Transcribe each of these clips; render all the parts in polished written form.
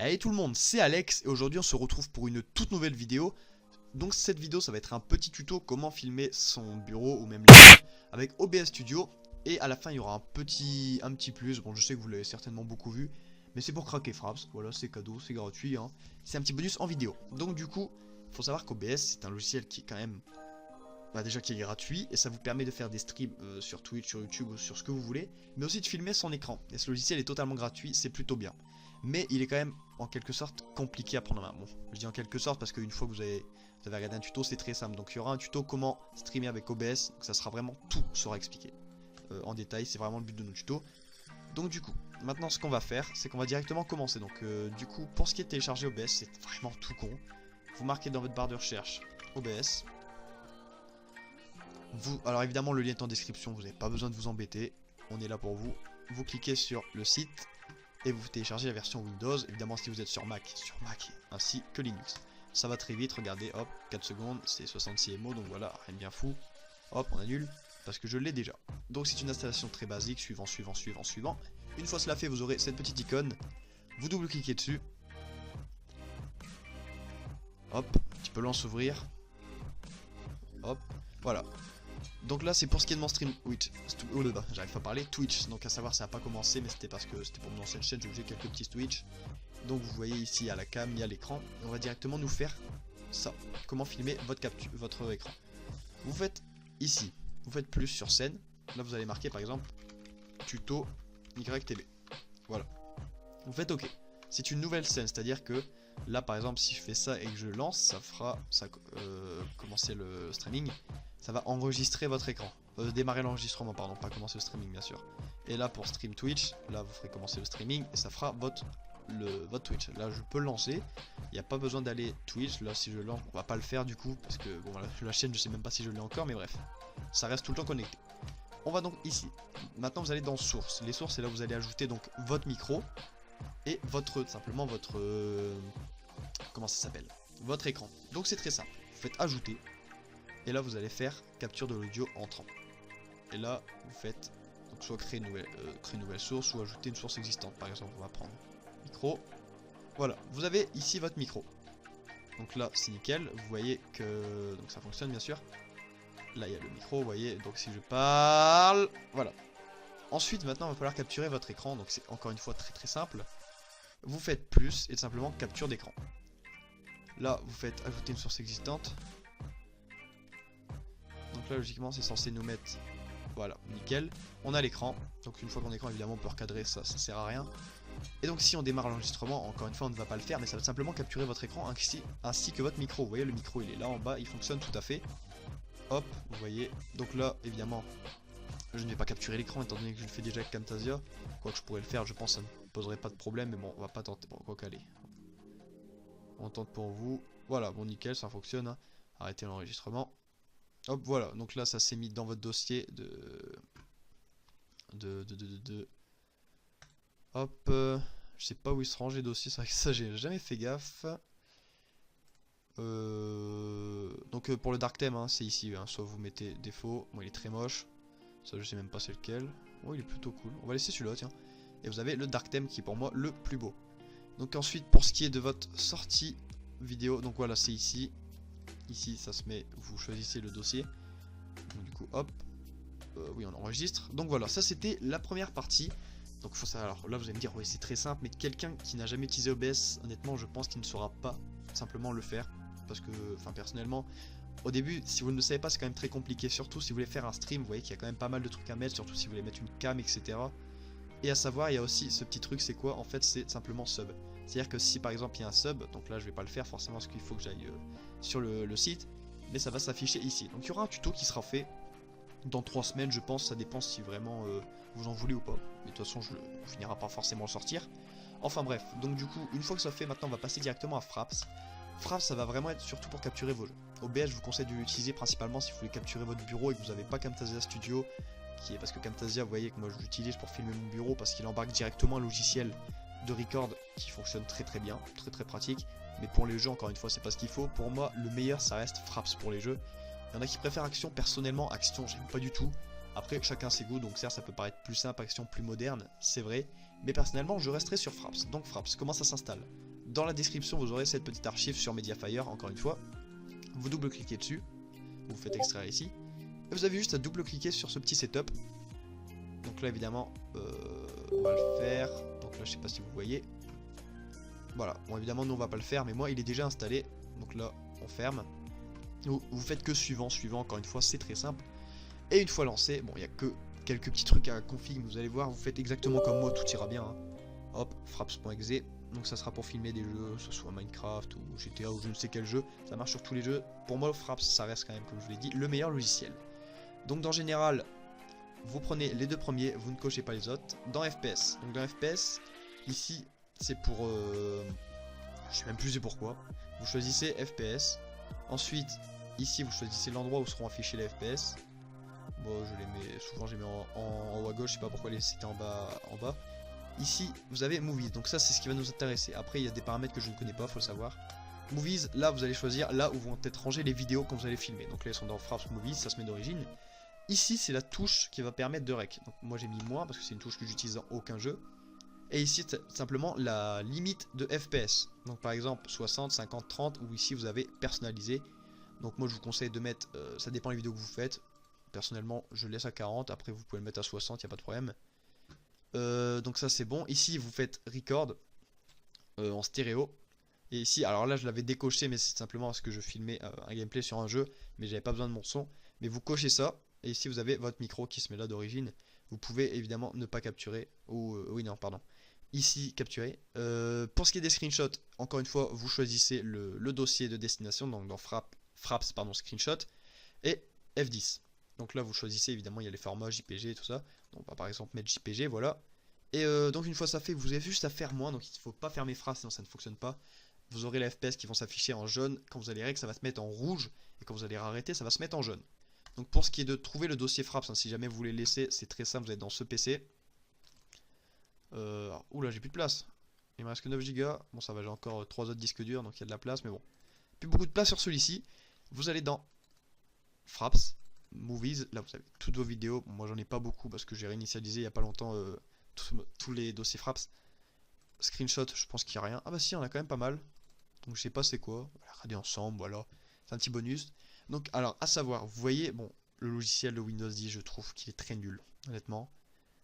Hey tout le monde, c'est Alex et aujourd'hui on se retrouve pour une toute nouvelle vidéo. Donc cette vidéo ça va être un petit tuto comment filmer son bureau ou même les avec OBS Studio. Et à la fin il y aura un petit plus, bon je sais que vous l'avez certainement beaucoup vu, mais c'est pour craquer Fraps, voilà c'est cadeau, c'est gratuit hein. C'est un petit bonus en vidéo. Donc du coup, faut savoir qu'OBS c'est un logiciel qui est quand même, déjà qui est gratuit et ça vous permet de faire des streams sur Twitch, sur YouTube ou sur ce que vous voulez, mais aussi de filmer son écran. Et ce logiciel est totalement gratuit, c'est plutôt bien. Mais il est quand même en quelque sorte compliqué à prendre en main. Bon, je dis en quelque sorte parce qu'une fois que vous avez regardé un tuto, c'est très simple. Donc il y aura un tuto comment streamer avec OBS, donc ça sera vraiment tout sera expliqué en détail, c'est vraiment le but de nos tutos. Donc du coup, maintenant ce qu'on va faire, c'est qu'on va directement commencer. Donc du coup, pour ce qui est de télécharger OBS, c'est vraiment tout con. Vous marquez dans votre barre de recherche OBS. Alors évidemment le lien est en description, vous n'avez pas besoin de vous embêter, on est là pour vous. Vous cliquez sur le site et vous téléchargez la version Windows, évidemment si vous êtes sur Mac ainsi que Linux. Ça va très vite, regardez, hop, 4 secondes, c'est 66 MO, donc voilà, rien de bien fou. Hop, on annule, parce que je l'ai déjà. Donc c'est une installation très basique, suivant. Une fois cela fait, vous aurez cette petite icône, vous double-cliquez dessus. Hop, un petit peu lent s'ouvrir. Hop, voilà. Donc là c'est pour ce qui est de mon stream Twitch. J'arrive pas à parler, Twitch. Donc à savoir ça n'a pas commencé, mais c'était parce que c'était pour mon ancienne chaîne, j'ai quelques petits Twitch. Donc vous voyez ici à la cam, il y a l'écran. On va directement nous faire ça. Comment filmer votre écran. Vous faites ici, vous faites plus sur scène. Là vous allez marquer par exemple tuto YTB. Voilà. Vous faites OK. C'est une nouvelle scène, c'est-à-dire que là par exemple si je fais ça et que je lance, ça fera commencer le streaming. Ça va enregistrer votre écran. Démarrer l'enregistrement, pardon, pas commencer le streaming bien sûr. Et là pour stream Twitch, là vous ferez commencer le streaming et ça fera votre Twitch. Là je peux le lancer, il n'y a pas besoin d'aller Twitch. Là si je lance, on va pas le faire du coup, parce que bon la chaîne je sais même pas si je l'ai encore, mais bref. Ça reste tout le temps connecté. On va donc ici. Maintenant vous allez dans sources. Les sources c'est là où vous allez ajouter donc votre micro et simplement votre comment ça s'appelle, votre écran. Donc c'est très simple. Vous faites ajouter. Et là vous allez faire capture de l'audio entrant. Et là vous faites donc soit créer une nouvelle source ou ajouter une source existante. Par exemple on va prendre micro. Voilà, vous avez ici votre micro. Donc là c'est nickel, vous voyez que donc ça fonctionne bien sûr. Là il y a le micro, vous voyez, donc si je parle, voilà. Ensuite maintenant il va falloir capturer votre écran, donc c'est encore une fois très simple. Vous faites plus et simplement capture d'écran. Là vous faites ajouter une source existante. Donc là logiquement c'est censé nous mettre, voilà, nickel. On a l'écran, donc une fois qu'on a l'écran évidemment on peut recadrer, ça sert à rien. Et donc si on démarre l'enregistrement, encore une fois on ne va pas le faire, mais ça va simplement capturer votre écran ainsi que votre micro. Vous voyez le micro il est là en bas, il fonctionne tout à fait. Hop, vous voyez, donc là évidemment je ne vais pas capturer l'écran étant donné que je le fais déjà avec Camtasia. Quoique je pourrais le faire, je pense que ça ne poserait pas de problème, mais bon on va pas tenter, bon quoi qu'aller. On tente pour vous, voilà, bon nickel, ça fonctionne hein. Arrêtez l'enregistrement. Hop, voilà, donc là ça s'est mis dans votre dossier Hop, je sais pas où il se range les dossiers, c'est vrai que ça j'ai jamais fait gaffe. Donc pour le dark theme, hein, c'est ici, hein, soit vous mettez défaut, moi il est très moche, ça je sais même pas c'est lequel. Oh il est plutôt cool, on va laisser celui-là tiens. Et vous avez le dark theme qui est pour moi le plus beau. Donc ensuite pour ce qui est de votre sortie vidéo, donc voilà c'est ici. Ici ça se met, vous choisissez le dossier. Donc, du coup hop, oui on enregistre. Donc voilà, ça c'était la première partie. Donc faut ça. Alors là vous allez me dire oui c'est très simple, mais quelqu'un qui n'a jamais utilisé OBS, honnêtement je pense qu'il ne saura pas simplement le faire. Parce que, enfin personnellement, au début si vous ne le savez pas c'est quand même très compliqué. Surtout si vous voulez faire un stream, vous voyez qu'il y a quand même pas mal de trucs à mettre. Surtout si vous voulez mettre une cam etc. Et à savoir il y a aussi ce petit truc, c'est quoi en fait, c'est simplement sub. C'est à dire que si par exemple il y a un sub, donc là je vais pas le faire forcément parce qu'il faut que j'aille sur le site, mais ça va s'afficher ici. Donc il y aura un tuto qui sera fait dans 3 semaines je pense, ça dépend si vraiment vous en voulez ou pas. Mais de toute façon on finira pas forcément le sortir. Enfin bref, donc du coup une fois que ça fait, maintenant on va passer directement à Fraps. Fraps ça va vraiment être surtout pour capturer vos jeux. OBS je vous conseille de l'utiliser principalement si vous voulez capturer votre bureau et que vous n'avez pas Camtasia Studio, qui est parce que Camtasia vous voyez que moi je l'utilise pour filmer mon bureau parce qu'il embarque directement un logiciel de record qui fonctionne très bien, très pratique. Mais pour les jeux encore une fois c'est pas ce qu'il faut. Pour moi le meilleur ça reste Fraps pour les jeux. Il y en a qui préfèrent Action, personnellement Action j'aime pas du tout. Après chacun ses goûts, donc certes ça peut paraître plus simple, Action plus moderne, c'est vrai. Mais personnellement je resterai sur Fraps. Donc Fraps, comment ça s'installe? Dans la description, vous aurez cette petite archive sur Mediafire, encore une fois. Vous double-cliquez dessus, vous faites extraire ici, et vous avez juste à double-cliquer sur ce petit setup. Donc là, évidemment, on va le faire. Donc là, je sais pas si vous voyez. Voilà, bon, évidemment, nous on va pas le faire, mais moi, il est déjà installé. Donc là, on ferme. Vous faites que suivant, encore une fois, c'est très simple. Et une fois lancé, bon, il n'y a que quelques petits trucs à config, vous allez voir, vous faites exactement comme moi, tout ira bien. Hein. Hop, fraps.exe, donc ça sera pour filmer des jeux, que ce soit Minecraft ou GTA ou je ne sais quel jeu, ça marche sur tous les jeux. Pour moi, Fraps, ça reste quand même, comme je vous l'ai dit, le meilleur logiciel. Donc dans général, vous prenez les deux premiers, vous ne cochez pas les autres. Dans FPS, donc dans FPS, ici, c'est pour... je sais même plus c'est pourquoi. Vous choisissez FPS. Ensuite, ici, vous choisissez l'endroit où seront affichés les FPS. Bon, je les mets, souvent je les mets en haut à gauche, je sais pas pourquoi c'était en bas. Ici, vous avez Movies, donc ça c'est ce qui va nous intéresser. Après, il y a des paramètres que je ne connais pas, faut le savoir. Movies, là vous allez choisir là où vont être rangées les vidéos quand vous allez filmer. Donc là, elles sont dans Fraps Movies, ça se met d'origine. Ici, c'est la touche qui va permettre de rec. Donc moi j'ai mis moins parce que c'est une touche que j'utilise dans aucun jeu. Et ici, c'est simplement la limite de FPS. Donc par exemple, 60, 50, 30, ou ici vous avez personnalisé. Donc moi je vous conseille de mettre, ça dépend des vidéos que vous faites. Personnellement, je laisse à 40, après vous pouvez le mettre à 60, il n'y a pas de problème. Donc ça c'est bon. Ici vous faites record en stéréo. Et ici, alors là je l'avais décoché, mais c'est simplement parce que je filmais un gameplay sur un jeu, mais j'avais pas besoin de mon son. Mais vous cochez ça, et ici vous avez votre micro qui se met là d'origine. Vous pouvez évidemment ne pas capturer, ou oui non pardon. Ici capturer. Pour ce qui est des screenshots, encore une fois, vous choisissez le dossier de destination, donc dans Fraps pardon, screenshot, et F10. Donc là vous choisissez, évidemment il y a les formats JPG et tout ça. Donc on va par exemple mettre JPG, voilà. Et donc une fois ça fait, vous avez juste à faire moins, donc il ne faut pas fermer Fraps sinon ça ne fonctionne pas. Vous aurez les FPS qui vont s'afficher en jaune, quand vous allez rec ça va se mettre en rouge, et quand vous allez arrêter ça va se mettre en jaune. Donc pour ce qui est de trouver le dossier Fraps, hein, si jamais vous voulez le laisser, c'est très simple, vous êtes dans ce PC. Oula, j'ai plus de place. Il me reste que 9 Go. Bon, ça va, j'ai encore 3 autres disques durs, donc il y a de la place, mais bon. Plus beaucoup de place sur celui-ci. Vous allez dans Fraps, Movies. Là, vous avez toutes vos vidéos. Bon, moi, j'en ai pas beaucoup parce que j'ai réinitialisé il y a pas longtemps tous les dossiers Fraps. Screenshot, je pense qu'il n'y a rien. Ah, bah si, on a quand même pas mal. Donc, je sais pas c'est quoi. On va regarder ensemble, voilà. C'est un petit bonus. Donc, alors, à savoir, vous voyez, bon, le logiciel de Windows 10, je trouve qu'il est très nul, honnêtement.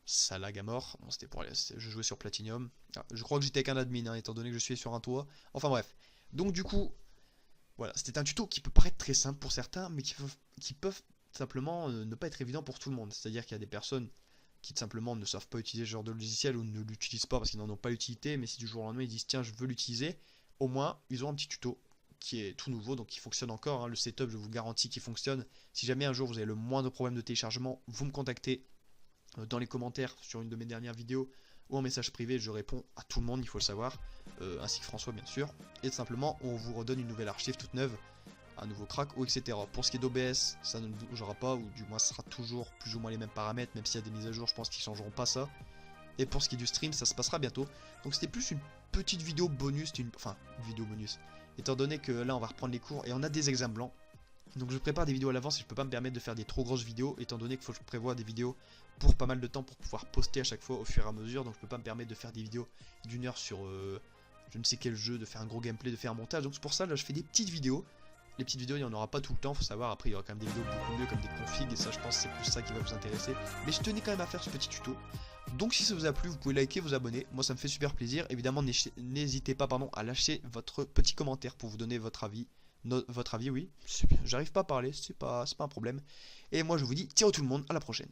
Ça lag à mort. Bon, c'était pour je jouais sur Platinum. Ah, je crois que j'étais avec un admin, hein, étant donné que je suis sur un toit. Enfin bref. Donc du coup, voilà, c'était un tuto qui peut paraître très simple pour certains, mais qui peuvent simplement ne pas être évident pour tout le monde. C'est-à-dire qu'il y a des personnes qui simplement ne savent pas utiliser ce genre de logiciel ou ne l'utilisent pas parce qu'ils n'en ont pas l'utilité, mais si du jour au lendemain ils disent tiens je veux l'utiliser, au moins ils ont un petit tuto qui est tout nouveau, donc qui fonctionne encore. Hein. Le setup, je vous garantis qu'il fonctionne. Si jamais un jour vous avez le moindre problème de téléchargement, vous me contactez dans les commentaires sur une de mes dernières vidéos ou en message privé, je réponds à tout le monde, il faut le savoir, ainsi que François bien sûr, et simplement on vous redonne une nouvelle archive toute neuve, un nouveau crack ou etc. Pour ce qui est d'OBS, ça ne bougera pas, ou du moins ça sera toujours plus ou moins les mêmes paramètres, même s'il y a des mises à jour, je pense qu'ils changeront pas ça. Et pour ce qui est du stream, ça se passera bientôt. Donc c'était plus une petite vidéo bonus, enfin une vidéo bonus, étant donné que là on va reprendre les cours et on a des examens blancs. Donc je prépare des vidéos à l'avance et je peux pas me permettre de faire des trop grosses vidéos, étant donné qu'il faut que je prévoie des vidéos pour pas mal de temps pour pouvoir poster à chaque fois au fur et à mesure. Donc je peux pas me permettre de faire des vidéos d'une heure sur je ne sais quel jeu, de faire un gros gameplay, de faire un montage. Donc c'est pour ça là je fais des petites vidéos. Les petites vidéos il n'y en aura pas tout le temps, faut savoir, après il y aura quand même des vidéos beaucoup mieux comme des configs et ça je pense que c'est plus ça qui va vous intéresser. Mais je tenais quand même à faire ce petit tuto. Donc si ça vous a plu, vous pouvez liker, vous abonner, moi ça me fait super plaisir. Évidemment n'hésitez pas à lâcher votre petit commentaire pour vous donner votre avis. Votre avis, oui, j'arrive pas à parler, c'est pas un problème. Et moi je vous dis ciao tout le monde, à la prochaine.